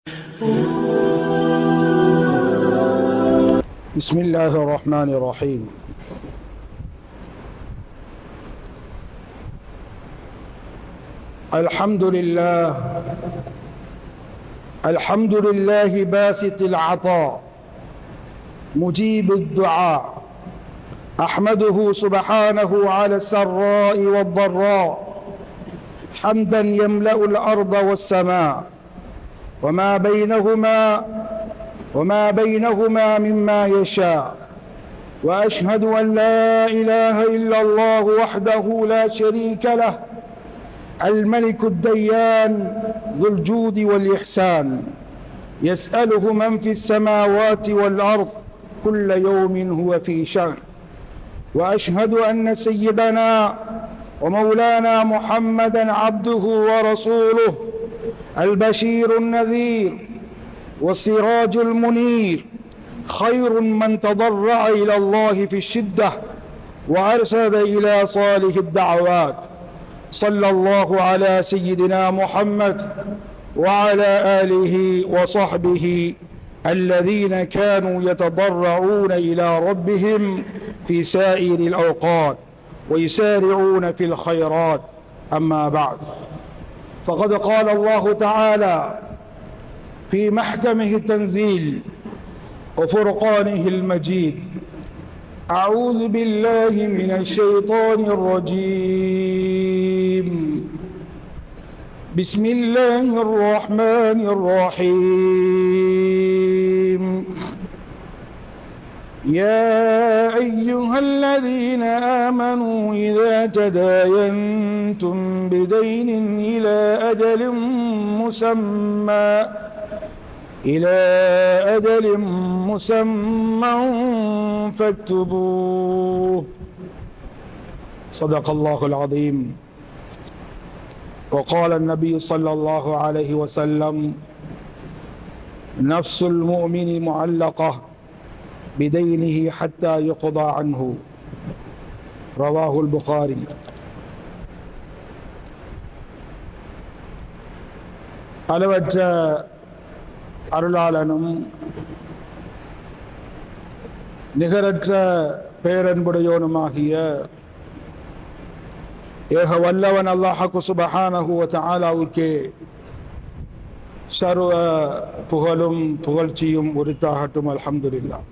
بسم الله الرحمن الرحيم. الحمد لله باسط العطاء مجيب الدعاء، أحمده سبحانه على السراء والضراء حمدا يملأ الأرض والسماء وما بينهما مما يشاء، وأشهد أن لا إله إلا الله وحده لا شريك له الملك الديان ذو الجود والإحسان، يسأله من في السماوات والأرض كل يوم هو في شأن. وأشهد أن سيدنا ومولانا محمدا عبده ورسوله البشير النذير والسراج المنير، خير من تضرع إلى الله في الشدة وأرشد إلى صالح الدعوات. صلى الله على سيدنا محمد وعلى آله وصحبه الذين كانوا يتضرعون إلى ربهم في سائر الأوقات ويسارعون في الخيرات. أما بعد، فقد قال الله تعالى في محكمه التنزيل وفرقانه المجيد: أعوذ بالله من الشيطان الرجيم، بسم الله الرحمن الرحيم. يا أيها الذين آمنوا إذا تداينتم بدين إلى أجل مسمى فاكتبوه. صدق الله العظيم. وقال النبي صلى الله عليه وسلم: نفس المؤمن معلقة بدينه حتى يقضى عنه. رواه البخاري. அளவற்ற அருளாளனும் நிகரற்ற பேரன்புடையோனுமாகிய ஏக வல்லவன் அல்லாஹ் சுப்ஹானஹு வ தஆலாவுக்கே சர்வ புகழும் புகழ்ச்சியும் உரித்தாகட்டும். அல்ஹம்துலில்லாஹ்.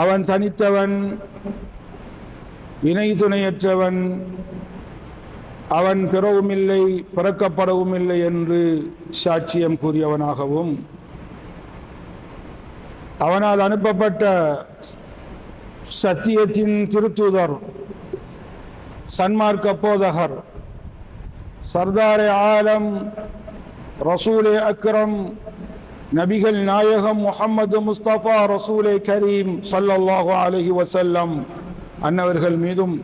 அவன் தனித்தவன், இணை துணையற்றவன், அவன் பிறவும் இல்லை பிறக்கப்படவும் இல்லை என்று சாட்சியம் கூறியவனாகவும், அவனால் அனுப்பப்பட்ட சத்தியத்தின் திருத்தூதர், சன்மார்க்க போதகர், சர்தாரே ஆலம், ரசூலே அக்ரம், நபிகள் நாயகம் முஹம்மது முஸ்தபா ரசூலே கரீம் ஸல்லல்லாஹு அலைஹி வஸல்லம் அன்னவர்கள் மீதும்,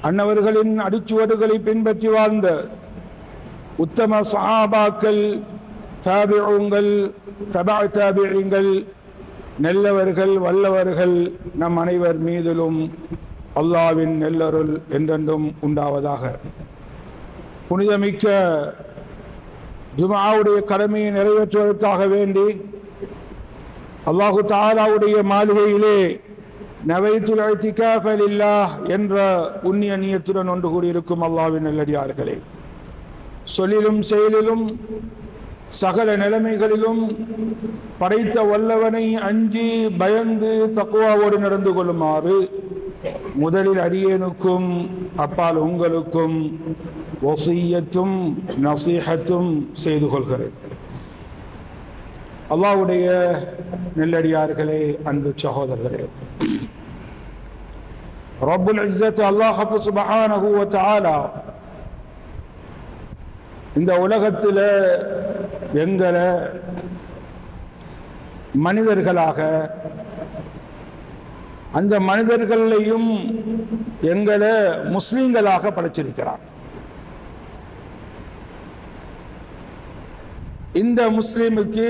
அன்னவர்களின் அடிச்சுவடுகளை பின்பற்றி வாழ்ந்த உத்தம சஹாபாக்கள், தாபிஊங்கள், தபஅ தாபிஈங்கள், நல்லவர்கள், வல்லவர்கள் நம் அனைவர் மீதிலும் அல்லாஹ்வின் நல்லருள் என்றென்றும் உண்டாவதாக. புனிதமிக்க ஜும்ஆவுடைய கடமையை நிறைவேற்றுவதற்காக வேண்டி அல்லாஹு தஆலாவுடைய மாளிகையிலே நவைத்துல் இத்திகாஃப லில்லாஹ் என்ற புண்ணிய நியத்துடன் ஒன்று கூடியிருக்கும் அல்லாஹ்வின் நல்லடியார்களே, சொல்லிலும் செயலிலும் சகல நிலைமைகளிலும் படைத்த வல்லவனை அஞ்சி பயந்து தக்வாவோடு நடந்து கொள்ளுமாறு முதலில் அடியேனுக்கும் அப்பால் உங்களுக்கும் வசிய்யத்தும் நசீஹத்தும் செய்து கொள்கிறேன். அல்லாஹ்வுடைய நல்லடியார்களே, அன்பு சகோதரர்களே, ரப்புல் இஸ்ஸத் அல்லாஹ் சுப்ஹானஹு வ தஆலா இந்த உலகத்தில் எங்களை மனிதர்களாக, அந்த மனிதர்களையும் எங்களை முஸ்லிம்களாக படைச்சிருக்கிறார். இந்த முஸ்லிமுக்கு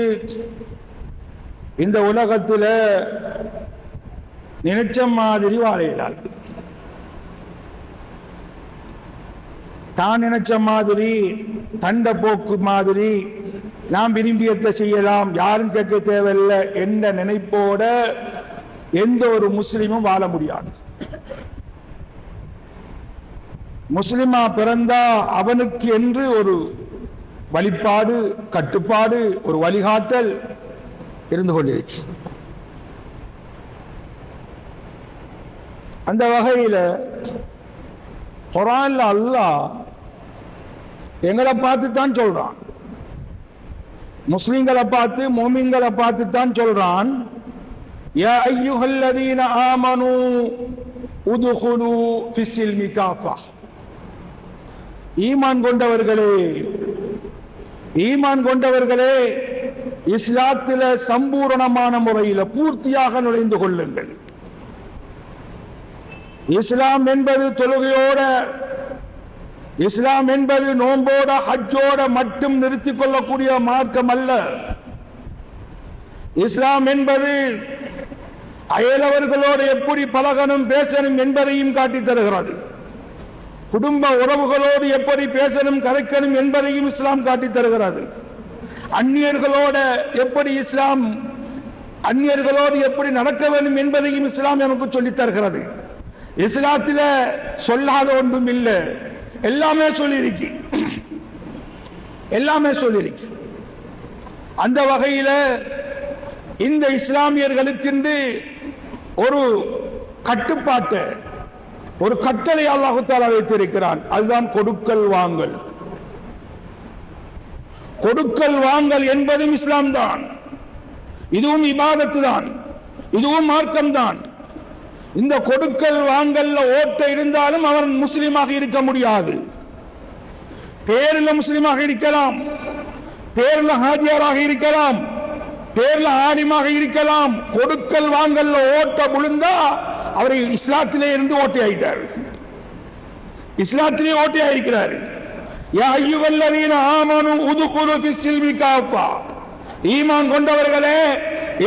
இந்த உலகத்தில் நினைச்ச மாதிரி வாழ இயலாது. தான் நினைச்ச மாதிரி தண்ட போக்கு மாதிரி நாம் விரும்பியத்தை செய்யலாம், யாரும் கேட்க தேவையில்லை என்ற நினைப்போட எந்த ஒரு முஸ்லிமும் வாழ முடியாது. முஸ்லிமா பிறந்தா அவனுக்கு என்று ஒரு வழிபாடு, கட்டுப்பாடு, ஒரு வழிகாட்டல் இருந்து கொண்டிருக்கு. அந்த வகையில் குர்ஆன்ல அல்லாஹ் எங்களை பார்த்து தான் சொல்றான், முஸ்லிம்களை பார்த்து முஃமின்களை பார்த்து தான் சொல்றான். யா அய்யுஹல்லதீன ஆமனூ உதுகுலூ ஃபிஸ்ஸில்மி காஃபா. ஈமான் கொண்டவர்களே இஸ்லாத்தில சம்பூரணமான முறையில் பூர்த்தியாக நுழைந்து கொள்ளுங்கள். இஸ்லாம் என்பது தொழுகையோட, இஸ்லாம் என்பது நோம்போட, ஹஜ்ஜோட மட்டும் நிறுத்திக் கொள்ளக்கூடிய மார்க்கம் அல்ல. இஸ்லாம் என்பது அயலவர்களோடு எப்படி பழகணும் பேசணும் என்பதையும் காட்டித் தருகிறது. குடும்ப உறவுகளோடு எப்படி பேசணும் கதைக்கணும் என்பதையும் இஸ்லாம் காட்டித் தருகிறது. அந்நியர்களோடு எப்படி நடக்க வேண்டும் என்பதையும் இஸ்லாம் நமக்கு சொல்லித் தருகிறது. இஸ்லாத்தில சொல்லாத ஒன்றும் இல்லை, எல்லாமே சொல்லியிருக்கு. அந்த வகையில இந்த இஸ்லாமியர்களுக்கு ஒரு கட்டுப்பாட்டு, ஒரு கட்டளை அல்லாஹ் தஆலா வைத்திருக்கிறான். அதுதான் கொடுக்கல் வாங்கல். கொடுக்கல் வாங்கல் என்பதும் இஸ்லாம் தான். இதுவும் இபாதத்து தான், இதுவும் மார்க்கம் தான். இந்த கொடுக்கல் வாங்கல்ல ஓட்ட இருந்தாலும் அவன் முஸ்லிமாக இருக்க முடியாது. பேரில் முஸ்லிமாக இருக்கலாம், பேரில் ஹாஜியாராக இருக்கலாம், பேரில் ஆலிமாக இருக்கலாம். கொடுக்கல் வாங்கல்ல ஓட்ட விழுந்தா அவரை இஸ்லாத்திலே இருந்து ஓட்டையாயிட்டார், இஸ்லாத்திலே ஓட்டையாயிருக்கிறார். யா அய்யுஹல்லதீன ஆமனூ உதுகுலூ ஃபிஸ்ஸில்மி காஃபா. ஈமான் கொண்டவர்களே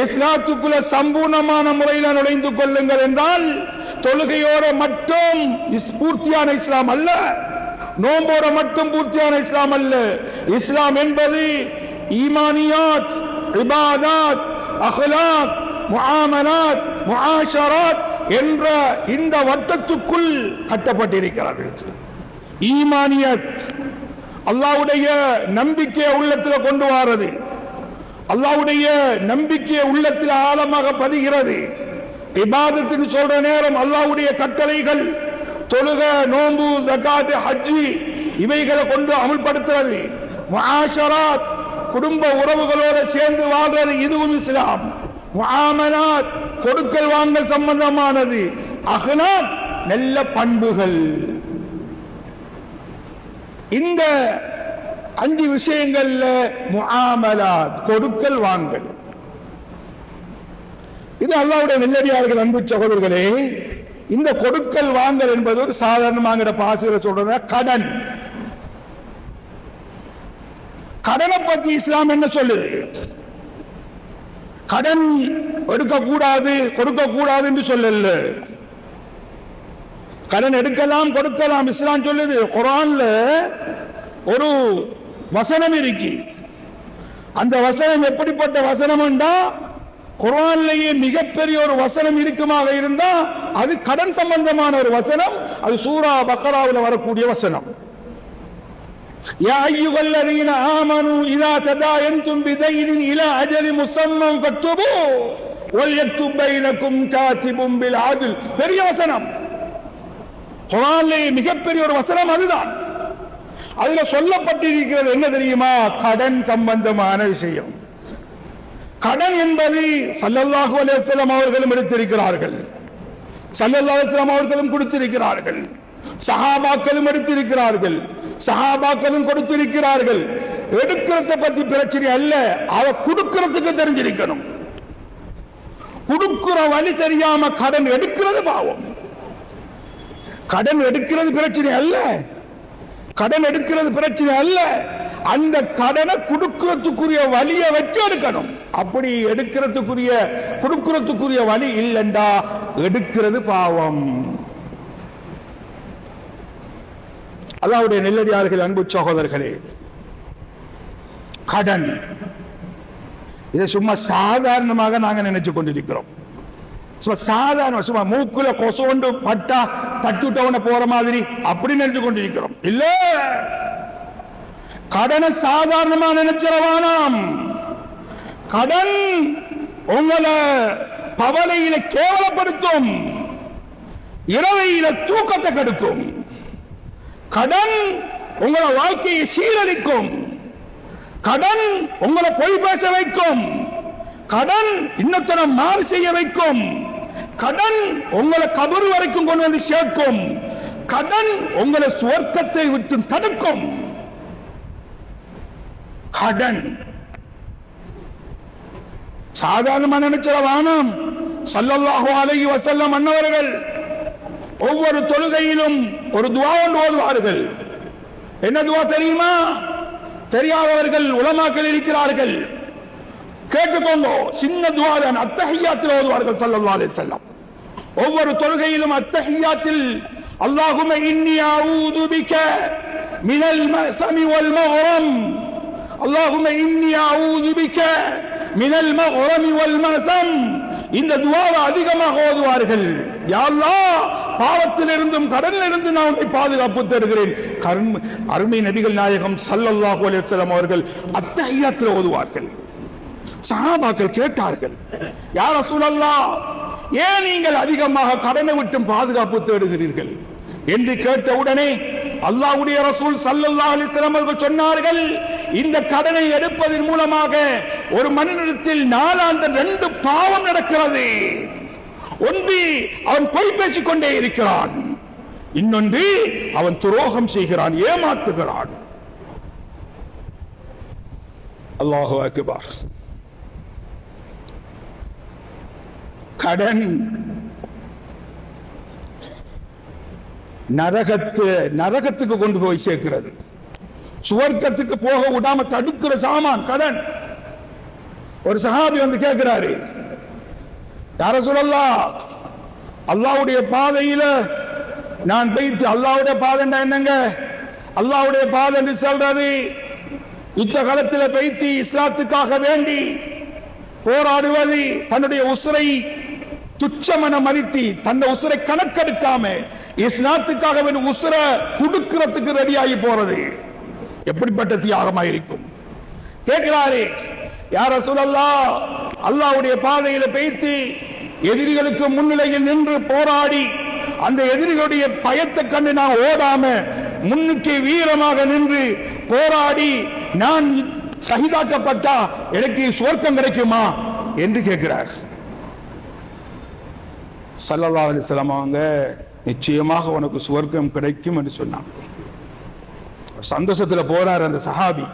இஸ்லாத்துக்குள்ள சம்பூர்ணமான முறையில் நுழைந்து கொள்ளுங்கள் என்றால் தொழுகையோட மட்டும் பூர்த்தியான இஸ்லாம் அல்ல, நோம்போட மட்டும் பூர்த்தியான இஸ்லாம் அல்ல. இஸ்லாம் என்பது ஈமானியாத், இபாதாத், அஹ்லாக், முஆமலாத், முஆஷராத் என்ற இந்த வட்டத்துக்குள் கட்டப்பட்டிருக்கிறது. ஈமானியத் அல்லாஹ்வுடைய நம்பிக்கையை உள்ளத்தில் கொண்டு வாரது, அல்லாஹ்வுடைய நம்பிக்கையை உள்ளத்தில் ஆழமாக பதிகிறது. இபாதத்தின் சொல்ற நேரம் அல்லாஹ்வுடைய கட்டளைகள், தொழுக, நோன்பு, ஜகாத், ஹஜ்ஜி இவைகளை கொண்டு அமல்படுத்துறது. முஆஷராத் குடும்ப உறவுகளோடு சேர்ந்து வாழ்றது, இதுவும் இஸ்லாம். முஆமலாத் கொடுக்கல் வாங்கல் சம்பந்தமானது. அஹ்லாக் நல்ல பண்புகள். இந்த 5 விஷயங்கள்ல முஆமலாத் கொடுக்கல் வாங்கல். இது அல்லாஹ்வுடைய நல்லடியார்கள், அன்பு சகோதரர்களே. இந்த கொடுக்கல் வாங்கல் என்பது ஒரு சாதாரணமாக பாசில சொல்றத கடன். கடனை பத்தி இஸ்லாம் என்ன சொல்லுது? கடன் எடுக்க கூடாது, கொடுக்க கூடாது என்று சொல்லல. கடன் எடுக்கலாம், கொடுக்கலாம், இஸ்லாம் சொல்லுது. குர்ஆன்ல ஒரு வசனம் இருக்கு. அந்த வசனம் எப்படிப்பட்ட வசனம் என்றா, குர்ஆன்லயே மிகப்பெரிய ஒரு வசனம் இருக்குமாக இருந்தா அது கடன் சம்பந்தமான ஒரு வசனம். அது சூரா பக்ராவில் வரக்கூடிய வசனம். யா அய்யுஹல்லதீன ஆமனூ இதா ததாயன்தும் பிதைனின் இலா அஜலி முஸம்மன் ஃபக்துபூ வல்யக்துப் பைனக்கும் காத்திபும் பில் அத்ல். பெரிய வசனம், குர்ஆன்லயே மிகப்பெரிய ஒரு வசனம் அதுதான். அதுல சொல்லப்பட்டிருக்கிறது என்ன தெரியுமா? கடன் சம்பந்தமான விஷயம். கடன் என்பது ஸல்லல்லாஹு அலைஹி வஸல்லம் அவர்களும் எடுத்திருக்கிறார்கள், ஸல்லல்லாஹு அலைஹி வஸல்லம் அவர்களும் கொடுத்திருக்கிறார்கள், சஹாபாக்களும் எடுத்திருக்கிறார்கள், சஹாபாக்களும் கொடுத்திருக்கிறார்கள். எடுக்கிறத பத்தி பிரச்சனை அல்ல, அவ கொடுக்கிறதுக்கு தெரிஞ்சிருக்கணும். கொடுக்கிற வழி தெரியாம கடன் எடுக்கிறது பாவம். கடன் எடுக்கிறது பிரச்சனை அல்ல, கடன் எடுக்கிறது பிரச்சனை அல்ல. அந்த கடனை கொடுக்கிறதுக்குரிய வழியை வச்சு எடுக்கணும். அப்படி எடுக்கிறதுக்குரிய கொடுக்கிறதுக்குரிய வழி இல்லைண்டா எடுக்கிறது பாவம். அல்லாஹ்வுடைய நெல்லடியார்கள், அன்பு சகோதரர்களே, கடன் இதை சும்மா சாதாரணமாக நாங்க நினைச்சு கொண்டிருக்கிறோம். சும்மா சாதாரண, சும்மா மூக்குல கொசோண்டு பட்டா தட்டுட்டவன போற மாதிரி அப்படி நினைச்சு கொண்டிருக்கிறோம். இல்ல, கடனை சாதாரணமா நினைச்சிடவானாம். கடன் உங்களை பவலையில கேவலப்படுத்தும், இரவையில தூக்கத்தை கெடுக்கும். கடன் உங்களை வாழ்க்கையை சீரழிக்கும். கடன் உங்களை பொய் பேச வைக்கும். கடன் இன்னத்தனம் மாறு செய்ய வைக்கும். கடன் உங்களை கபர் வரைக்கும் கொண்டு வந்து சேர்க்கும். கடன் உங்களை சுவர்க்கத்தை விட்டு தடுக்கும். கடன் சாதாரண நினைச்சிடவானாம். ஸல்லல்லாஹு அலைஹி வஸல்லம் அன்னவர்கள் ஒவ்வொரு தொழுகையிலும் ஒரு துஆ ஓதுவார்கள். என்ன துஆ தெரியுமா? தெரியாதவர்கள் உலமாக்கள் இருக்கிறார்கள், கேட்டுக்கோங்க. சின்ன துஆ தான், அத்தஹியாத்தில் ஓதுவார்கள் ஸல்லல்லாஹு அலைஹி வஸல்லம். ஒவ்வொரு தொழுகையிலும் அத்தஹியாத்தில் அல்லாஹும்ம இன்னி அஊது பிக மினல் மஸமி வல் மக்ரம், அல்லாஹும்ம இன்னி அஊது பிக மினல் மக்ரமி வல் மஸம், இந்த துஆவை அதிகமாக ஓதுவார்கள். யா அல்லாஹ், பாவத்திலிருந்தும் கடனிலிருந்து நான் உன்னை பாதுகாப்பு தருகிறேன். அருமை நபிகள் நாயகம் ஸல்லல்லாஹு அலைஹி வஸல்லம் அவர்கள் அத்தஹியாத்தில் ஓதுவார்கள். சஹாபாக்கள் கேட்டார்கள், யா ரசூலல்லாஹ், ஏன் நீங்கள் அதிகமாக கடனை விட்டு பாதுகாப்பு தேடுகிறீர்கள் என்று கேட்டவுடனே அல்லாஹ்வுடைய ரசூல் ஸல்லல்லாஹு அலைஹி வஸல்லம் அவர்கள் சொன்னார்கள், இந்த கடனை எடுப்பதன் மூலமாக ஒரு மனிதனிடத்தில் நாளாந்த 2 பாவம் நடக்கிறது. ஒன்று, அவன் பொய் பேசிக் கொண்டே இருக்கிறான். இன்னொன்று, அவன் துரோகம் செய்கிறான், ஏமாத்துகிறான். அல்லாஹு அக்பர். கடன் நரகத்துக்கு கொண்டு போய் சேர்க்கிறது. சுவர்க்கத்துக்கு போக விடாம தடுக்கிற சாமான் கடன். ஒரு சஹாபி வந்து கேட்கிறாரு, யா ரசூலல்லாஹ், அல்லாஹ்வுடைய பாதையில நான் போயிட்டு, அல்லாஹ்வுடைய பாதைன்னா என்னங்க? அல்லாஹ்வுடைய பாதை என்று சொல்றது யுத்த காலத்தில் போயிட்டு இஸ்லாத்துக்காக வேண்டி போராடுவது, தன்னுடைய உசுரை துச்சமன மதித்து தன்னை உசுரை கணக்கெடுக்காம இஸ்லாத்துக்காக வேண்டி உசுரை குடுக்கிறதுக்கு ரெடியாகி போறது எப்படிப்பட்ட தியாகமாயிருக்கும்? கேட்கிறாரு, யா ரசூலல்லாஹ், அல்லாஹ்வுடைய பாதையில பேய்த்து எதிரிகளுக்கு முன்னிலையில் நின்று போராடி அந்த எதிரிகளுடைய பயத்தை கண்டு நான் ஓடாம முன்னுக்கு வீரமாக நின்று போராடி நான் ஷஹீதாக்கப்பட்டா எனக்கு சுவர்க்கம் கிடைக்குமா என்று கேட்கிறார். ஸல்லல்லாஹு அலைஹி வஸல்லம் அவங்க, நிச்சயமாக உனக்கு சுவர்க்கம் கிடைக்கும் என்று சொன்னான். சந்தோஷத்துல போறார் அந்த சஹாபி.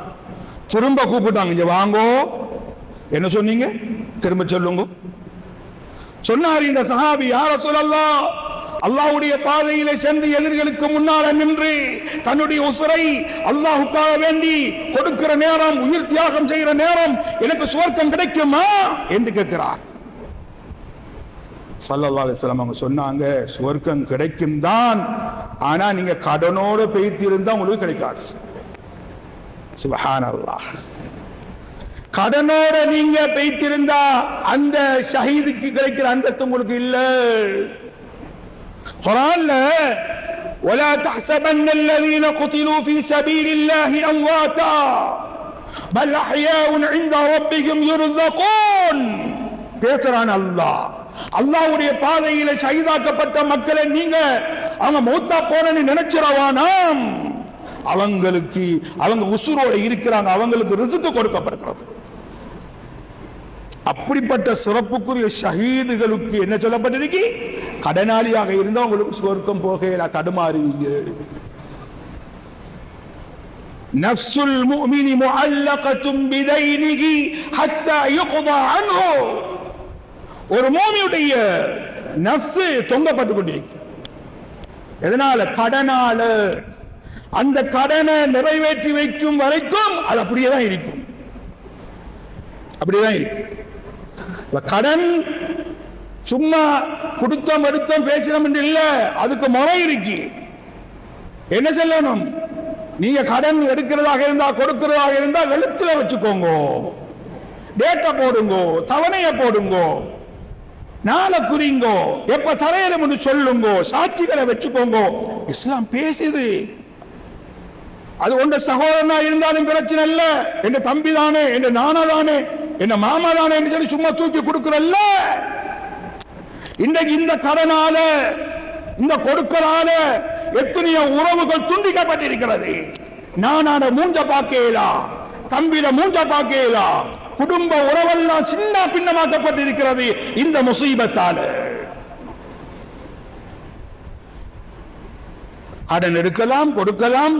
திரும்ப கூப்பிட்டாங்க, இங்க வாங்கோ, என்ன சொன்னீங்க திரும்ப சொல்லுங்க. சொன்னார் இந்த சஹாபி, யா ரசூலல்லாஹ், அல்லாஹ்வுடைய பாதையிலே சென்று எதிரிகளுக்கு முன்னால் நின்று தன்னுடைய உசுரை அல்லாஹ்வுக்காக வேண்டி கொடுக்கிற நேரம், உயிர் தியாகம் செய்கிற நேரம் எனக்கு சுவர்க்கம் கிடைக்குமா என்று கேட்கிறார். ஸல்லல்லாஹு அலைஹி வஸல்லம் அவங்க சொன்னாங்க, சுவர்க்கம் கிடைக்கும் தான், ஆனா நீங்க கடனோட பேய்த்து இருந்தா உங்களுக்கு கிடைக்காது. சுப்ஹானல்லாஹ். கடனோட நீங்க பேய்த்திருந்தா அந்த ஷஹீதுக்கு கிடைக்கிற அந்தஸ்து உங்களுக்கு இல்ல. குர்ஆன்ல ولا تحسبن الذين قتلوا في سبيل الله امواتا بل احياء عند ربهم يرزقون பேசுறான் அல்லாஹ். அல்லாஹ்வுடைய பாதையில ஷஹீதாக்கப்பட்ட மக்களை நீங்க அவங்க மௌத்தா போனன்னு நினைச்சிரவானாம். அவங்களுக்கு, அவங்க உசுரோட இருக்கிறாங்க, அவங்களுக்கு ரிஸ்க் கொடுக்கப்படுகிறது. அப்படிப்பட்ட சிறப்புக்குரிய ஷஹீதுகளுக்கு என்ன சொல்லப்பட்டிருக்கு? கடனாளியாக இருந்தா உங்களுக்கு சுவர்க்கம் போகல, தடுமாறுவீங்க. நஃப்சுல் முஃமினி முஅல்லகத்தும் பிதைனிஹி ஹத்தா யுக்தா அன்ஹு. ஒரு மூமியுடைய நஃப்ஸ் தொங்கப்பட்டு கொண்டிருக்கு. எதனால? கடனால. அந்த கடனை நிறைவேற்றி வைக்கும் வரைக்கும் அது அப்படியே தான் இருக்கும். அப்படியேதான் இருக்கு. கடன் சும்மா கொடுத்தோம் எடுத்தோம் பேசினோம் என்று இல்ல, அதுக்கு முறை இருக்கு. என்ன சொல்லணும்? நீங்க கடன் எடுக்கிறதாக இருந்தா, கொடுக்கிறதாக இருந்தா எழுத்துல வச்சுக்கோங்க, டேட்டா போடுங்க, தவணைய போடுங்க, நாளை குறிங்கோ, எப்ப தரையில சொல்லுங்க, சாட்சிகளை வச்சுக்கோங்க. இஸ்லாம் பேசுது. அது உண்ட சகோதரனா இருந்தாலும் பிரச்சனை இல்ல, என் தம்பி தானே, என் நானா தானே, என் மாமா தானே என்று சொல்லி சும்மா தூக்கி கொடுக்கிறல்ல. இன்றைக்கு இந்த கடனால, இந்த கொடுக்கறால எத்தனையோ உறவுகள் துண்டிக்கப்பட்டிருக்கிறது. நானான மூஞ்ச பாக்கேலா, தம்பிட மூஞ்ச பாக்கேலா, குடும்ப உறவெல்லாம் சின்ன பின்னமாக்கப்பட்டிருக்கிறது இந்த முசீபத்தால. கடன் எடுக்கலாம், கொடுக்கலாம்,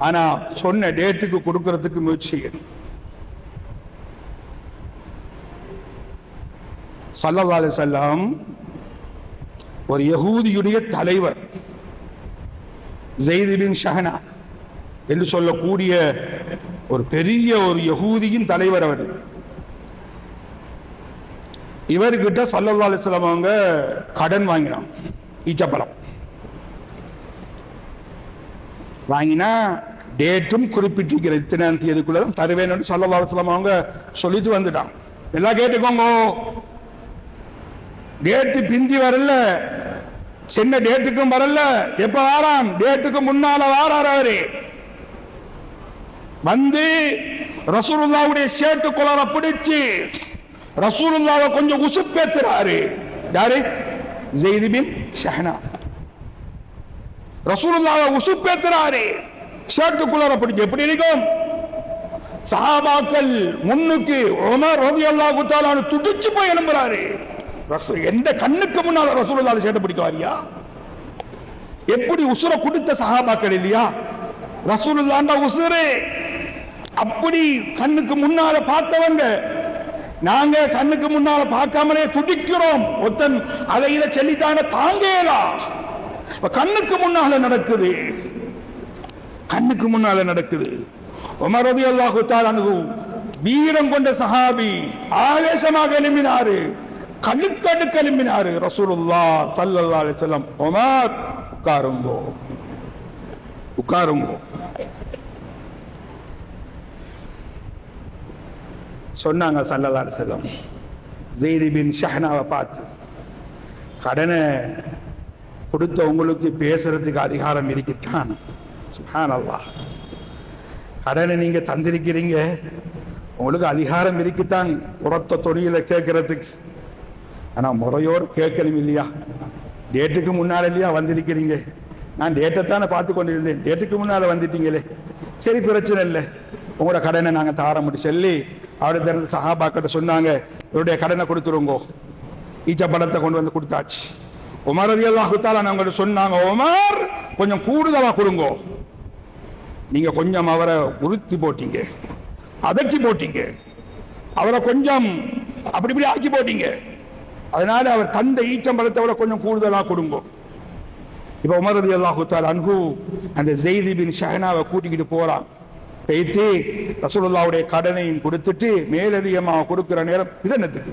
ஆனா சொன்ன டேட்டுக்கு கொடுக்கிறதுக்கு முயற்சி. ஸல்லல்லாஹு அலைஹி வஸல்லம் ஒரு யஹூதியுடைய தலைவர் ஸைத் பின் ஷஹனா என்று சொல்லக்கூடிய ஒரு பெரிய ஒரு யஹூதியின் தலைவர் அவர். இவர்கிட்ட ஸல்லல்லாஹு அலைஹி வஸல்லம் அவங்க கடன் வாங்கினான். ஈச்சப்பழம் வாங்கினா டேட்டும் குறிப்பிட்டிருக்கிற இத்தனை தேதிக்குள்ள தான் தருவேன் ஸல்லல்லாஹு அலைஹி வஸல்லம் அவங்க சொல்லிட்டு வந்துட்டான். எல்லாம் கேட்டுக்கோங்க, டேட்டு பிந்தி வரல, சின்ன டேட்டுக்கும் வரல. எப்ப வாரான்? டேட்டுக்கு முன்னால வாரார். அவரு வந்து ரசூலுல்லாஹ்வுடைய ஷர்ட் கொலர பிடிச்சு ரசூலுல்லாஹ்வை கொஞ்சம் உசுப்பேத்துறாரு. யாரு? ஸைத் பின் ஷஹனா. ரசூலுல்லாஹ்வை உசுப்பேத்துறாரு, ஷர்ட் கொலர பிடிச்சு. எப்படி இருக்கும்? சஹாபாக்கள் முன்னுக்கு உமர் ரலியல்லாஹு தஆலா துடிச்சு போய் எழும்புறாரு. எந்த கண்ணுக்கு முன்னால ரசூலுல்லாஹ் ஷர்ட் பிடிக்க வாரியா? எப்படி உசுர கொடுத்த சஹாபாக்கள் இல்லையா? ரசூலுல்லாஹ்ண்டா உசுரு. அப்படி கண்ணுக்கு முன்னால பார்த்தவங்க நாங்க கண்ணுக்கு முன்னால பார்க்காமலே துடிக்கிறோம். ஒருத்தன் அதை இதை சொல்லிட்டாங்க தாங்கலாம். கண்ணுக்கு முன்னால நடக்குது, கண்ணுக்கு முன்னால நடக்குது. உமர் ரலியல்லாஹு தஆலா அன்ஹு வீரம் கொண்ட சஹாபி ஆவேசமாக எழும்பினாரு, கழுத்தடுக்க எழும்பினாரு. ரசூலுல்லாஹ் ஸல்லல்லாஹு அலைஹி வஸல்லம் உமர் உட்காருங்கோ, உட்காருங்கோ சொன்னாங்க. ஸல்லல்லாஹு அலைஹி வஸல்லம் ஸைத் பின் ஷஹனாவை பார்த்து, கடனை கொடுத்த உங்களுக்கு பேசுறதுக்கு அதிகாரம் இருக்குத்தான். சுப்ஹானல்லாஹ், கடனை நீங்க தந்திருக்கிறீங்க, உங்களுக்கு அதிகாரம் இருக்குத்தான் உரத்த தொனியில கேட்கறதுக்கு. ஆனா முறையோடு கேட்கணும் இல்லையா? டேட்டுக்கு முன்னால இல்லையா வந்திருக்கிறீங்க? நான் டேட்டைத்தானே பார்த்து கொண்டிருந்தேன், டேட்டுக்கு முன்னால வந்துட்டீங்களே, சரி பிரச்சனை இல்லை, உங்களோட கடனை நாங்க தாரமுடி சொல்லி அவருடைய சஹாபாக்கிட்ட சொன்னாங்க, இவருடைய கடனை கொடுத்துருங்கோ. ஈச்சப்பழத்தை கொண்டு வந்து கொடுத்தாச்சு. உமர் ரலியல்லாஹு தஆலா அவங்கள்ட்ட சொன்னாங்க, உமர் கொஞ்சம் கூடுதலா கொடுங்கோ. நீங்க கொஞ்சம் அவரை உறுத்தி போட்டீங்க, அதட்டி போட்டீங்க, அவரை கொஞ்சம் அப்படி இப்படி ஆக்கி போட்டீங்க. அதனால அவர் தந்த ஈச்சம்பழத்தை விட கொஞ்சம் கூடுதலா கொடுங்கோ. இப்ப உமர் ரலியல்லாஹு தஆலா அன்ஹு அந்த ஸைத் பின் ஷஹனாவை கூட்டிக்கிட்டு போறான். பேய்த்து ரசூலுல்லாஹ்வுடைய கடனையும் கொடுத்துட்டு மேலதிகமாக கொடுக்கிற நேரம், இதென்னத்துக்கு?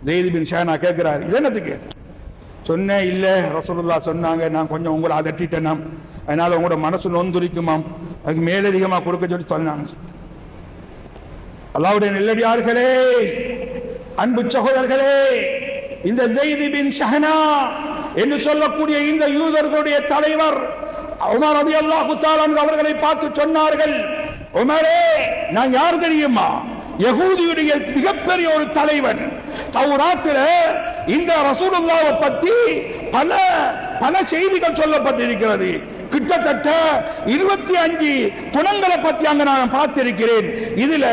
ஸைத் பின் ஷஹனா கேட்கிறார், இதென்னத்துக்கு? சொன்னேன், இல்ல ரசூலுல்லாஹ் சொன்னாங்க, நான் கொஞ்சம் உங்களை அதட்டிட்டேனாம், அதனால உங்களோட மனசு நொந்துரிக்குமாம், அதுக்கு மேலதிகமாக கொடுக்க சொல்லி சொன்னாங்க. அல்லாஹ்வுடைய நெல்லடியார்களே, அன்பு சகோதரர்களே, இந்த ஸைத் பின் ஷஹனா என்று சொல்லக்கூடிய இந்த யூதர்களுடைய தலைவர் உமர் ரலியல்லாஹு தஆலா அவர்களை பார்த்து சொன்னார்கள், உமரே நான் யார் தெரியுமா? யகூதியுடைய மிகப்பெரிய ஒரு தலைவன். தௌராத்தில இந்த ரசூலுல்லாஹ்வை பற்றி பல பல செய்திகள் சொல்லப்பட்டிருக்கிறது. கிட்டத்தட்ட 25 குணங்களை பற்றி அங்க நான் பார்த்திருக்கிறேன். இதுல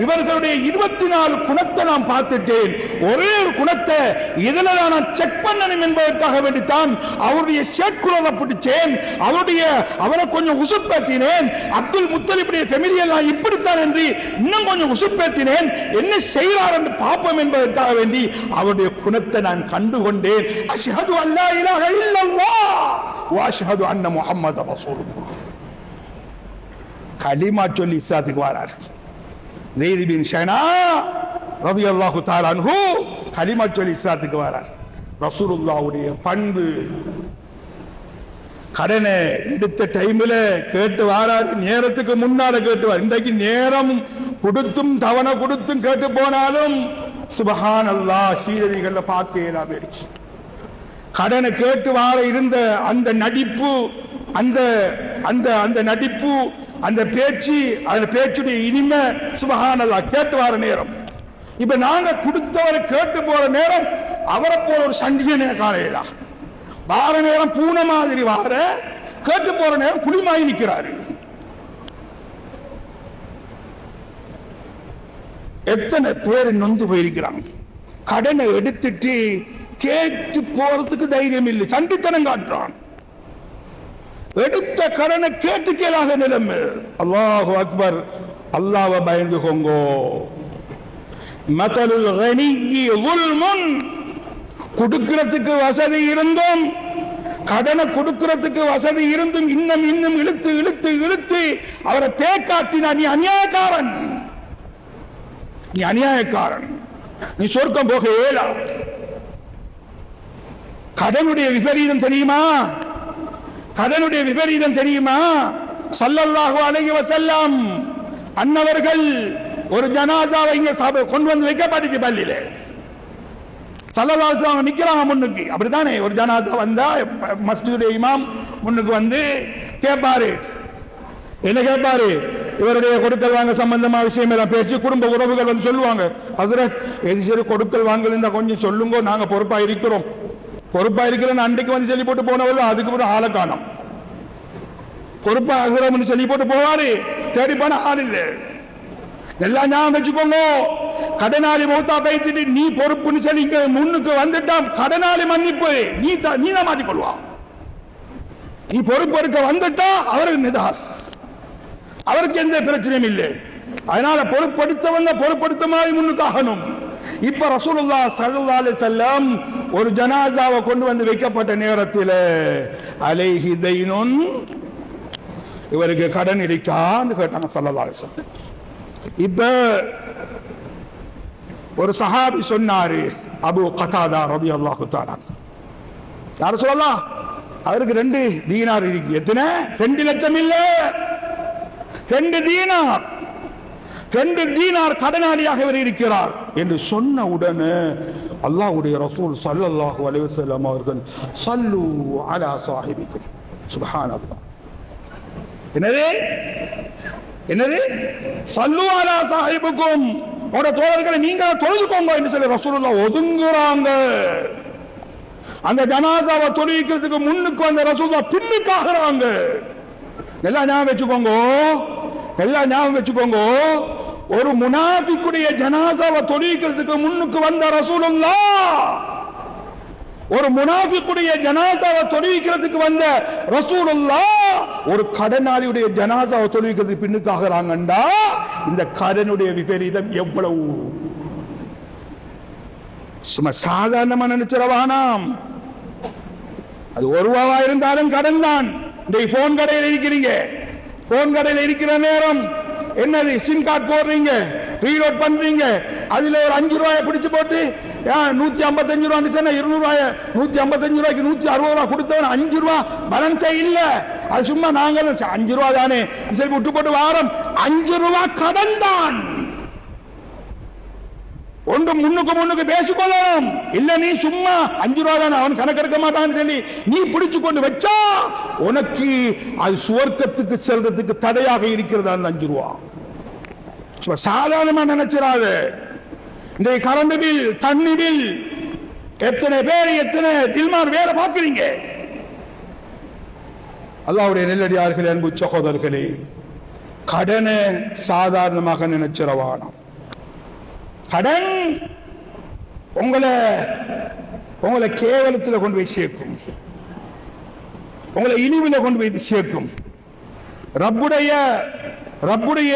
இவர்களுடைய 24 குணத்தை நான் பார்த்துட்டேன். ஒரே ஒரு குணத்தை இதுல நான் செக் பண்ணணும் என்பதற்காக வேண்டித்தான் அவருடைய ஷேட்குலரை பிடிச்சேன், அவரை கொஞ்சம் உசுப்பேத்தினேன். அப்துல் முத்தலிபுடைய ஃபேமிலி எல்லாம் இப்படித்தான் என்று இன்னும் கொஞ்சம் உசுப்பேத்தினேன். என்ன செய்கிறார் என்று பார்ப்போம் என்பதற்காக வேண்டி அவருடைய குணத்தை நான் கண்டுகொண்டேன். அஷ்ஹது அல்லா இலாஹ இல்லல்லாஹ் வ அஷ்ஹது அன்ன முஹம்மது ரசூலுல்லாஹ். கலிமா சொல்லி இஸ்லாத்துக்கு வரார் ஸைத் பின் ஷஹனா ரலியல்லாஹு தஆலா அன்ஹு. கலிமா சொல்லி இஸ்லாத்துக்கு வரார். ரசூலுல்லாஹ்வுடைய பண்பு, கடனை எடுத்த டைம்ல கேட்டு வாராது, நேரத்துக்கு முன்னால கேட்டுவார். இன்றைக்கு நேரம் கொடுத்தும் தவணை கொடுத்தும் கேட்டு போனாலும் சுபஹானல்லாஹ் சீரடிகள்ல பார்க்கலாம் இருக்கு. கடனை கேட்டு வார இருந்த அந்த நடிப்பு, அந்த அந்த அந்த நடிப்பு, அந்த பேச்சு, அந்த பேச்சுடைய இனிமை சுபஹானல்லாஹ் கேட்டு வார நேரம். இப்ப நாங்க கொடுத்தவரை கேட்டு போற நேரம் அவரை போல ஒரு சண்டிகனை காலையில வார நேரம் பூனை மாதிரி வார, கேட்டு போற நேரம் புலிமாயி நிற்கிறாரு. எத்தனை பேர் நொந்து போயிருக்கிறாங்க. கடனை எடுத்துட்டு கேட்டு போறதுக்கு தைரியம் இல்லை, சண்டித்தனம் காட்டுறான். எடுத்த கடனை கேட்டு கேளாத நிலைமை. அல்லாஹு அக்பர். அல்லாஹ்வை பயந்துகோங்கோ. மதலுல் கனிய்யி ஸுல்முன். கொடுக்கிறதுக்கு வசதி இருந்தும், கடனை கொடுக்கிறதுக்கு வசதி இருந்தும் இன்னும் இன்னும் இழுத்து இழுத்து இழுத்து அவரை பேக்காட்டினா நீ அநியாயக்காரன், நீ அநியாயக்காரன், நீ சொர்க்கம் போக இயலா. கடனுடைய விபரீதம் தெரியுமா? கடனுடைய விபரீதம் தெரியுமா? ஸல்லல்லாஹு அலைஹி வஸல்லம் அன்னவர்கள் ஒரு ஜனாசாவை இங்க கொண்டு வந்து வைக்கப்பட்டுச்சு பள்ளியில. ஸல்லல்லாஹு அலைஹி வஸல்லம் நிக்கிறாங்க முன்னுக்கு. அப்படித்தானே ஒரு ஜனாசா வந்தா மஸ்ஜிதுடைய இமாம் முன்னுக்கு வந்து கேட்பாரு. என்ன கேட்பாரு? இவருடைய கொடுக்கல் வாங்க சம்பந்தமா விஷயம் எல்லாம் பேசி குடும்ப உறவுகள் வந்து சொல்லுவாங்க, ஹஸ்ரத் எது சரி கொடுக்கல் வாங்கல் இருந்தா கொஞ்சம் சொல்லுங்க, நாங்க பொறுப்பா இருக்கிறோம். பொறுப்பா இருக்கிறோம் அன்றைக்கு வந்து சொல்லி போட்டு போனவர்கள் அதுக்கு பிறகு ஆளை காணோம். பொறுப்பா இருக்கிறோம்னு சொல்லி போட்டு போவாரு, தேடி போன ஆள் இல்லை. எல்லாம் ஞாபகம் வச்சுக்கோங்க. கடனாளி மௌத்தா பேசிட்டு நீ பொறுப்புன்னு சொல்லி முன்னுக்கு வந்துட்டான், கடனாளி மன்னிப்பு நீ தான் மாட்டிக்கொள்வான். நீ பொறுப்பு எடுக்க வந்துட்டா அவருக்கு நிதாஸ், அவருக்கு எந்த பிரச்சனையும் இல்லை. அதனால பொறுப்படுத்தவங்க பொறுப்படுத்த மாதிரி முன்னுக்காகணும். இப்ப ரசூலுல்லாஹ் ஸல்லல்லாஹு அலைஹி வஸல்லம் ஒரு ஜனாசாவை கொண்டு வந்து வைக்கப்பட்ட நேரத்தில் அலைஹி தைனுன், இவருக்கு கடன் இருக்கான்னு கேட்டாங்க ஸல்லல்லாஹு அலைஹி வஸல்லம். இப்ப ஒரு சஹாபி சொன்னாரு, அபூ கதாதா ரலியல்லாஹு தஆலா, யார் சொல்லலாம், அவருக்கு 2 தீனார் இருக்கு. எத்தனை? 2 லட்சம் இல்ல, 2 தீனார். 2 தீனார் கடனாளியாக இவர் இருக்கிறார் என்று சொன்ன உடனே அல்லாஹ்வுடைய ரசூல் ஸல்லல்லாஹு அலைஹி வஸல்லம் அவர்கள் ஸல்லு அலா ஸாஹிபிக்கும். சுப்ஹானல்லாஹ். என்னது என்னது? ஸல்லு அலா ஸாஹிபிக்கும், உங்களோட தோழர்களை நீங்க தொழுதுக்கோங்க என்று சொல்லி ரசூலுல்லாஹ் ஒதுங்குறாங்க. அந்த ஜனாசாவை தொழுவிக்கிறதுக்கு முன்னுக்கு வந்த ரசூலுல்லாஹ் பின்னுக்காகிறாங்க. எல்லாம் ஞாபகம் வச்சுக்கோங்க, எல்லாம் ஞாபகம் வச்சுக்கோங்க. ஒரு முனாஃபிக்குடைய ஜனாசாவை தொழுவிக்கிறதுக்கு முன்னுக்கு வந்த ரசூலுல்லாஹ், ஒரு முனாஃபிக்குடைய ஜனாசாவை தொழுவிக்கிறதுக்கு வந்த ரசூலுல்லாஹ் ஒரு கடனாளியுடைய ஜனாசாவை தொழுவிக்கிறதுக்கு பின்னுக்காகிறாங்கண்டா இந்த கடனுடைய விபரீதம் எவ்வளவு சும்மா சாதாரணமா நினைச்சிடவானாம். அது ஒரு ரூபாவா இருந்தாலும் கடன் தான். இந்த போன் கடையில் இருக்கிறீங்க, போன் கடையில் இருக்கிற நேரம் என்னது, சிம் கார்டு போடுறீங்க, ரீலோட் பண்றீங்க, அதுல ஒரு 5 ரூபாயை பிடிச்சு போட்டு 155 ரூபாய் 200 ரூபாய் 155 ரூபாய்க்கு 160 ரூபாய் கொடுத்தவன் 5 ரூபாய் பேலன்ஸே இல்ல. அது சும்மா நாங்க 5 ரூபாய் தானே சரி விட்டு போட்டு வாரம் 5 ரூபாய் கடன் தான். ஒன்று முன்னுக்கு பேசிக்கொள்ளணும். இல்ல நீ சும்மா 5 ரூபாய் தானே அவன் கணக்கெடுக்க மாட்டான்னு சொல்லி நீ பிடிச்சு கொண்டு வச்சா உனக்கு அது சுவர்க்கத்துக்கு செல்றதுக்கு தடையாக இருக்கிறது. அந்த 5 ரூபாய் சாதாரணமா நினைச்சிடாது. இந்த கரண்ட் பில், தண்ணி பில், எத்தனை பேர் எத்தனை தில்மார் வேற பார்க்கிறீங்க. அல்லாஹ்வுடைய நெல்லடியார்களே, அன்பு சகோதரர்களே, கடனை சாதாரணமாக நினைச்சிடவானாம். கடன் உங்களை கேவலத்தில் கொண்டு போய் சேர்க்கும், உங்களை இழிவில் கொண்டு போய் சேர்க்கும். ரப்புடைய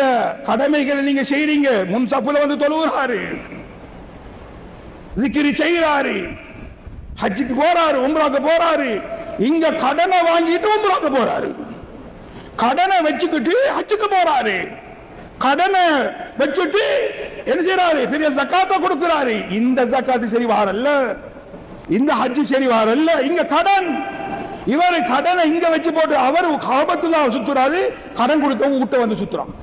கடமைகளை நீங்க செய்றீங்க. முன் சஃப்ல வந்து தொழுகிறாரு, zikri செய்கிறாரு, ஹஜ்ஜுக்கு போறாரு, உம்ராக்கு போறாரு. இங்க கடனை வாங்கிட்டு உம்ராக்கு போறாரு, கடனை வச்சுக்கிட்டு ஹஜ்ஜுக்கு போறாரு, கடனை வச்சுட்டு என்ன செய்யறாரு, பெரிய ஜக்காத்தை கொடுக்கிறாரு. இந்த ஜக்காத்து சரி வாரல்ல, இந்த ஹஜ்ஜு சரி வாரல்ல. இங்க கடன் இவர் கடனை இங்க வச்சு போட்டு அவர் காபத்துல்லா சுத்துறாரு, கடன் கொடுத்தவங்க வீட்டை வந்து சுத்துறான்,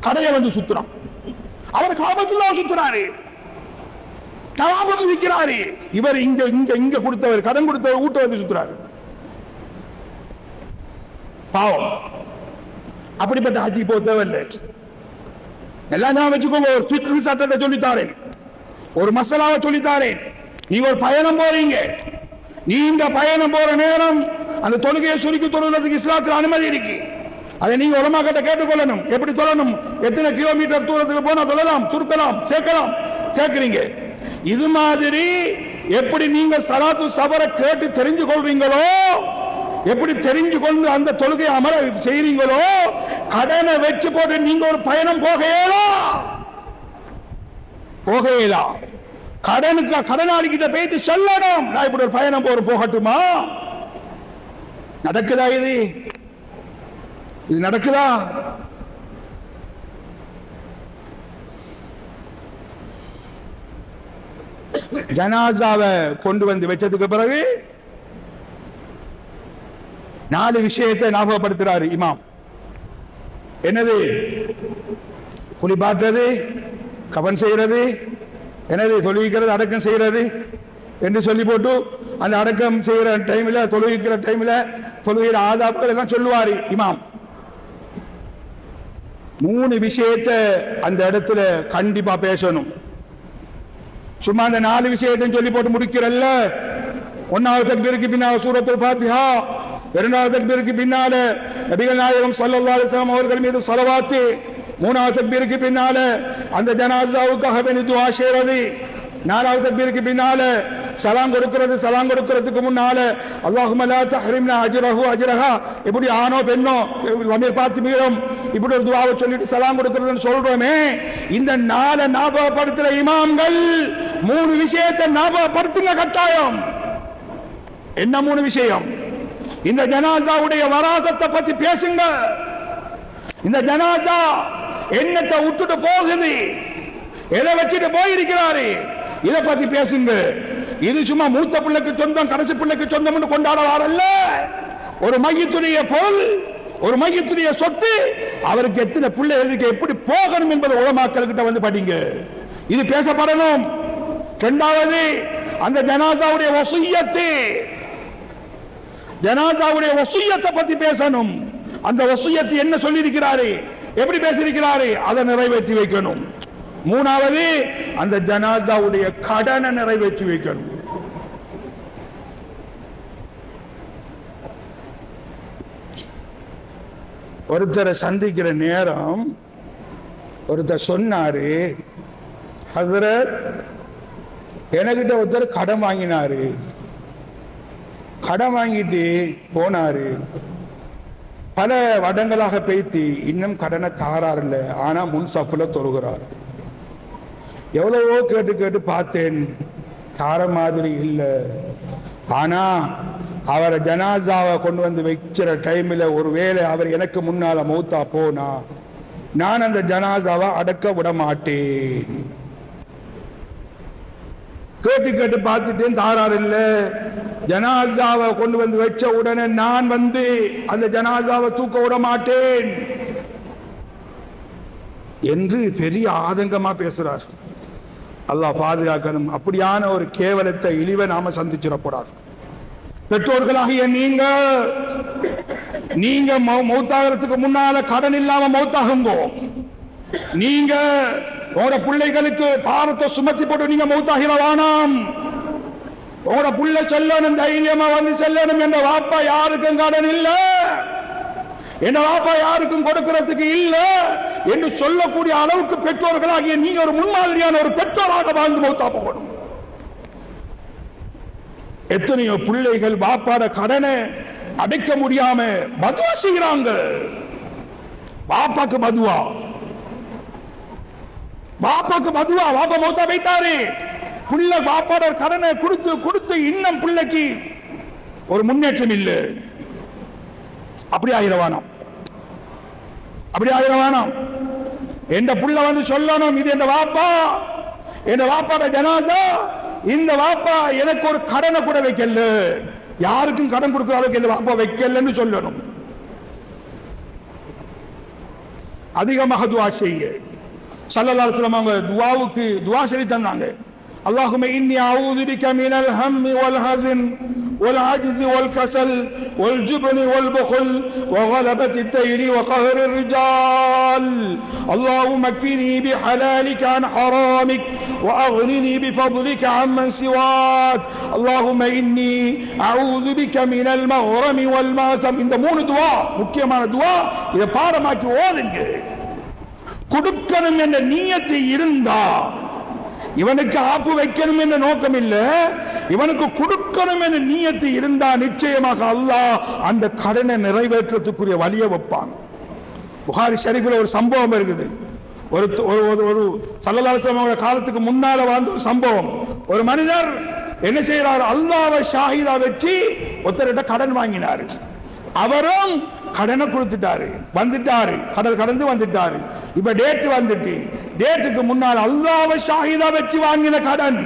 கடையை வந்து சுத்துறான். அவர் காபத்துல்லா சுத்துறாரு, தவாபம் விற்கிறாரு. இவர் இங்க இங்க இங்க கொடுத்தவர், கடன் கொடுத்தவர் வீட்டை வந்து சுத்துறாரு. பாவம். அப்படிப்பட்ட ஹஜ்ஜி போக தேவையில்லை. எல்லாம் நான் வச்சுக்கோங்க. ஒரு ஃபிக்ஹ் சட்டத்தை சொல்லித்தாரேன், ஒரு மசாலாவை சொல்லித்தாரேன். நீங்க ஒரு பயணம் போறீங்க, நீங்க பயணம் போற நேரம் அந்த தொழுகையை சுருக்கி தொழுகிறதுக்கு இஸ்லாத்தில் அனுமதி இருக்கு. அதை நீங்க உலமா கிட்ட கேட்டுக்கொள்ளணும். எப்படி தொழணும், எத்தனை கிலோமீட்டர் தூரத்துக்கு போனா தொழலாம், சுருக்கலாம், சேர்க்கலாம் கேட்கிறீங்க. இது மாதிரி எப்படி நீங்க சலாத்து சபரை கேட்டு தெரிஞ்சு கொள்வீங்களோ, எப்படி தெரிஞ்சு கொண்டு அந்த தொழுகை அமர செய்றீங்களோ, கடனை வச்சு போட்டு நீங்க ஒரு பயணம் போகையலா கடனுக்கு கடனாளிகிட்ட பேசி சொல்லணும், நான் இப்படி ஒரு பயணம் போகட்டுமா? நடக்குதா? இது நடக்குதா? ஜனாசாவை கொண்டு வந்து வச்சதுக்கு பிறகு 4 விஷயத்தை ஞாபகப்படுத்துறாரு இமாம். என்னது? குளிப்பாட்டுறது, கபன் செய்யறது, என்னது தொழுவிக்கிறது, அடக்கம் செய்யறது என்று சொல்லி போட்டு அந்த அடக்கம் செய்யற டைம்ல, தொழுவிக்கிற டைம்ல தொழுகிற ஆதாபங்கள் எல்லாம் சொல்லுவாரு இமாம். 3 விஷயத்தை அந்த இடத்துல கண்டிப்பா பேசணும். சும்மா அந்த 4 விஷயத்தை சொல்லி போட்டு முடிக்கிறல்ல. 1வது தக்பீருக்கு பின்னால சூரத்துல் ஃபாத்திஹா, 2வது தக்பீருக்கு பின்னால நபிகள் நாயகம் ஸல்லல்லாஹு அலைஹி வஸல்லம் அவர்கள் மீது ஸலவாத், 3வது தக்பீருக்கு பின்னால அந்த ஜனாசாவுக்காக வேண்டி துஆ செய்யறது, 4வது தக்பீருக்கு பின்னால சலாம் கொடுக்கிறது, சலாம் கொடுக்கிறதுக்கு முன்னால அல்லாஹும்ம லா தஹ்ரிம்னா அஜ்ரஹு அஜ்ரஹா, இப்படி ஆணோ பெண்ணோ லமீர் பார்த்து மீறும் இப்படி ஒரு துஆவை சொல்லிட்டு சலாம் கொடுக்கிறதுன்னு சொல்றோமே. இந்த 4 ஞாபகப்படுத்துற இமாம்கள் 3 விஷயத்தை ஞாபகப்படுத்துங்க கட்டாயம். என்ன 3 விஷயம்? இந்த ஜனாசாவுடைய வராசத்தை பத்தி பேசுங்க. இந்த ஜனாசா என்னத்தை விட்டுட்டு போகுது, எதை வச்சுட்டு போயிருக்கிறாரு, இதை பத்தி பேசுங்க. இது சும்மா மூத்த பிள்ளைக்கு சொந்தம், கடைசி பிள்ளைக்கு சொந்தம் கொண்டாடவாரல்ல. ஒரு மையத்துடைய பொருள், ஒரு மையத்துடைய சொத்து, அவருக்கு எத்தனை பிள்ளைகளுக்கு எப்படி போகணும் என்பதை உலமாக்கள் கிட்ட வந்து படிங்க. இது பேசப்படணும். 2வது அந்த ஜனாசாவுடைய வசியத்து, ஜனாசாவுடைய வசியத்தை பத்தி பேசணும். அந்த வசியத்து என்ன சொல்லி இருக்கிறாரு, எப்படி பேசியிருக்கிறாரு, அதை நிறைவேற்றி வைக்கணும். 3வது அந்த ஜனாசாவுடைய கடனை நிறைவேற்றி வைக்கணும். ஒருத்தரை சந்திக்கிற நேரம் ஒருத்தர் சொன்னாரு, ஹஸ்ரத் எனக்கிட்ட ஒருத்தர் கடன் வாங்கினாரு, கடன் வாங்கிட்டு போனாரு, பல வருடங்களாக பேசி இன்னும் கடனை தாரார் இல்ல, ஆனா முன் சஃப்ல தொழுகிறார். எவ்வளவோ கேட்டு கேட்டு பார்த்தேன், தார மாதிரி இல்லை. ஆனா அவரை ஜனாசாவை கொண்டு வந்து வைக்கிற டைம்ல ஒருவேளை அவர் எனக்கு முன்னால மௌத்தா போனா நான் அந்த ஜனாசாவை அடக்க விட மாட்டேன். கேட்டு கேட்டு பார்த்துட்டேன், தாரார் இல்ல. ஜனாசாவை கொண்டு வந்து வச்ச உடனே நான் வந்து அந்த ஜனாசாவை தூக்க விட மாட்டேன் என்று பெரிய ஆதங்கமா பேசுறார். அல்லாஹ் பாதுகாக்கணும். அப்படியான ஒரு கேவலத்தை, இழிவை நாம சந்திச்சிடக்கூடாது. பெற்றோர்களாகிய நீங்க மௌத்தாகிறதுக்கு முன்னால கடன் இல்லாம மௌத்தாகுங்கோ. நீங்க உங்களோட பிள்ளைகளுக்கு பாவத்தை சுமத்தி போட்டு நீங்க மௌத்தாகிற வேணாம். உங்களோட புள்ள செல்லணும், தைரியமா வந்து செல்லணும். என்ற வாப்பா யாருக்கும் கடன் இல்ல, என்ற வாப்பா யாருக்கும் கொடுக்கிறதுக்கு இல்ல என்று சொல்லக்கூடிய அளவுக்கு பெற்றோர்களாகிய நீங்க ஒரு முன்மாதிரியான ஒரு பெற்றோராக வாழ்ந்து மௌத்தா போகணும். எத்தனையோ பிள்ளைகள் பாப்பாட கடனை அடைக்க முடியாம பதுவா செய்கிறாங்க. பாப்பாக்கு பதுவா, பாப்பாக்கு பதுவா. பாப்பா மௌத்தா வைத்தாரு, பிள்ளை பாப்பாட கடனை கொடுத்து கொடுத்து இன்னும் பிள்ளைக்கு ஒரு முன்னேற்றம் இல்லை. அப்படி ஆயிரவானம், அப்படி ஆயிரவானம். எந்த புள்ள வந்து சொல்லணும், இது என் வாப்பா, என் வாப்பாட ஜனாசா, இந்த வாப்பா எனக்கு ஒரு கடனை கூட வைக்கல, யாருக்கும் கடன் கொடுக்கிற அளவுக்கு என் வாப்பா வைக்கலன்னு சொல்லணும். அதிகமாக துஆ செய்யுங்க. ஸல்லல்லாஹு அலைஹி வஸல்லம் அவங்க துஆவுக்கு துஆ சொல்லி தந்தாங்க. اللهم إني أعوذ بك من الهم والحزن والعجز والكسل والجبن والبخل وغلبة الدين وقهر الرجال اللهم اكفني بحلالك عن حرامك وأغنني بفضلك عمن سواك اللهم إني أعوذ بك من المغرم والمأثم. இந்த மூணு துஆ முக்கியமான துஆ. இதை பாடமாக்கி ஓதுங்க. கொடுக்கணும் என்ற நியத்து இருந்தா, இவனுக்கு ஆப்பு வைக்கணும் என்ற நோக்கம் இல்ல, இவனுக்கு கொடுக்கணும் என்ற நியத்து இருந்தா நிச்சயமாக அல்லாஹ் அந்த கடனை நிறைவேற்றத்துக்குரிய வழியை வைப்பான். புகாரி ஷரீஃபில் ஒரு சம்பவம் இருக்குது. ஒரு ஸல்லல்லாஹு அலைஹி வஸல்லம் காலத்துக்கு முன்னால வாழ்ந்த ஒரு சம்பவம். ஒரு மனிதர் என்ன செய்யறாரு, அல்லாஹ்வை ஷாஹிதா வச்சு ஒருத்தர்கிட்ட கடன் வாங்கினாரு. அவரும் கடனை கொடுத்துட்டாரு, வந்துட்டாரு, கடல் கடந்து வந்துட்டாரு. இப்ப டேட் வந்துட்டு, டேட்டுக்கு முன்னால் அல்லாஹ்வை ஷாஹிதா வச்சு வாங்கின கடன்.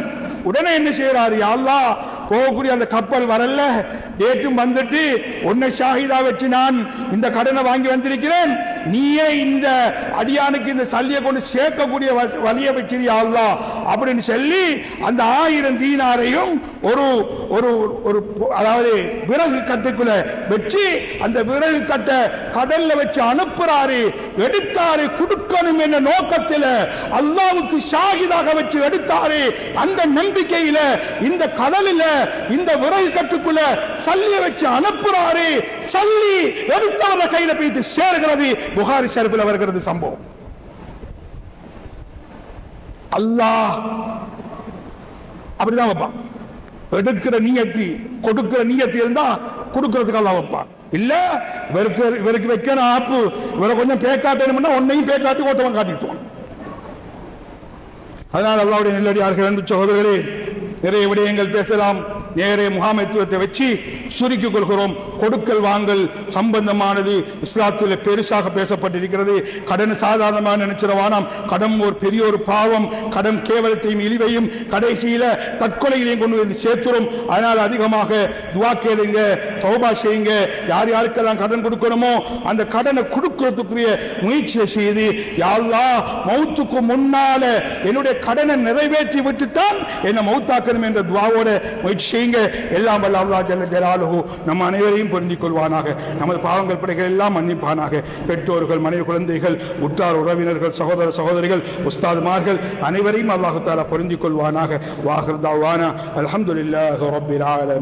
உடனே என்ன செய்யறாரு, யா அல்லாஹ் போகக்கூடிய அந்த கப்பல் வரல, டேட்டும் வந்துட்டு, உன்னை ஷாஹிதா வச்சு நான் இந்த கடனை வாங்கி வந்திருக்கிறேன், நீயே இந்த அடியானுக்கு இந்த சல்லியை கொண்டு சேர்க்கக்கூடிய வழியை வச்சிருயா அல்லாஹ் அப்படின்னு சொல்லி அந்த 1000 தீனாரையும் ஒரு ஒரு ஒரு அதாவது விறகு கட்டுக்குள்ள வச்சு அந்த விறகு கட்ட கடல்ல வச்சு அனுப்புறாரு. எடுத்தாரு, கொடுக்கணும் என்ற நோக்கத்தில் அல்லாஹ்வுக்கு ஷாஹிதாக வச்சு எடுத்தாரு. அந்த நம்பிக்கையில இந்த கடலில இந்த விறகு கட்டுக்குள்ள சல்லியை வச்சு அனுப்புறாரு. சல்லி எடுத்தவர கையில போய் சேர்கிறது. புகாரி ஷரீஃபில் வருகிறது சம்பவம். அல்லாஹ் அப்படிதான் வைப்பான். எடுக்கிற நியத்தி கொடுக்கிற நியத்தி இருந்தா கொடுக்கிறதுக்கு அல்லாஹ் வைப்பான். இல்ல இவருக்கு வைக்கணும் ஆப்பு, இவரை கொஞ்சம் பேக்காட்டணும்னா உன்னையும் பேக்காட்டி ஓட்டவன் காட்டிட்டு. அதனால் அல்லாஹ்வுடைய நல்லடியார்கள், அன்பு சகோதரர்களே, நிறைய விடயங்கள் பேசலாம். நேரே முகாமைத்துவத்தை வச்சு சுருக்கிக் கொள்கிறோம். கொடுக்கல் வாங்கல் சம்பந்தமானது இஸ்லாத்தில் பெருசாக பேசப்பட்டிருக்கிறது. கடன் சாதாரணமாக நினைச்சிடவானாம். கடன் ஒரு பெரிய ஒரு பாவம். கடன் கேவலத்தையும் இழிவையும் கடைசியில தற்கொலைகளையும் கொண்டு வந்து சேர்க்கிறோம். அதனால் அதிகமாக துஆ கேளுங்க, தௌபா செய்யுங்க. யார் யாருக்கெல்லாம் கடன் கொடுக்கணுமோ அந்த கடனை கொடுக்கிறதுக்குரிய முயற்சியை செய்து, யா அல்லாஹ் மௌத்துக்கு முன்னால என்னுடைய கடனை நிறைவேற்றி விட்டுத்தான் என்னை மௌத்தாக்கணும் என்ற துஆவோட முயற்சி செய்யுங்க. எல்லாம் வல்ல அல்லாஹ் ஜல்ல ஜலாலுஹு நம் அனைவரையும் பொருந்திக் கொள்வானாக. நமது பாவங்கள் பிழைகள் எல்லாம் மன்னிப்பானாக. பெற்றோர்கள், மனைவி, குழந்தைகள், உற்றார் உறவினர்கள், சகோதர சகோதரிகள், உஸ்தாதுமார்கள் அனைவரையும் அல்லாஹ் தஆலா பொருந்திக் கொள்வானாக. வாஹிர் தஅவானா அல்ஹம்துலில்லாஹி ரப்பில் ஆலமீன்.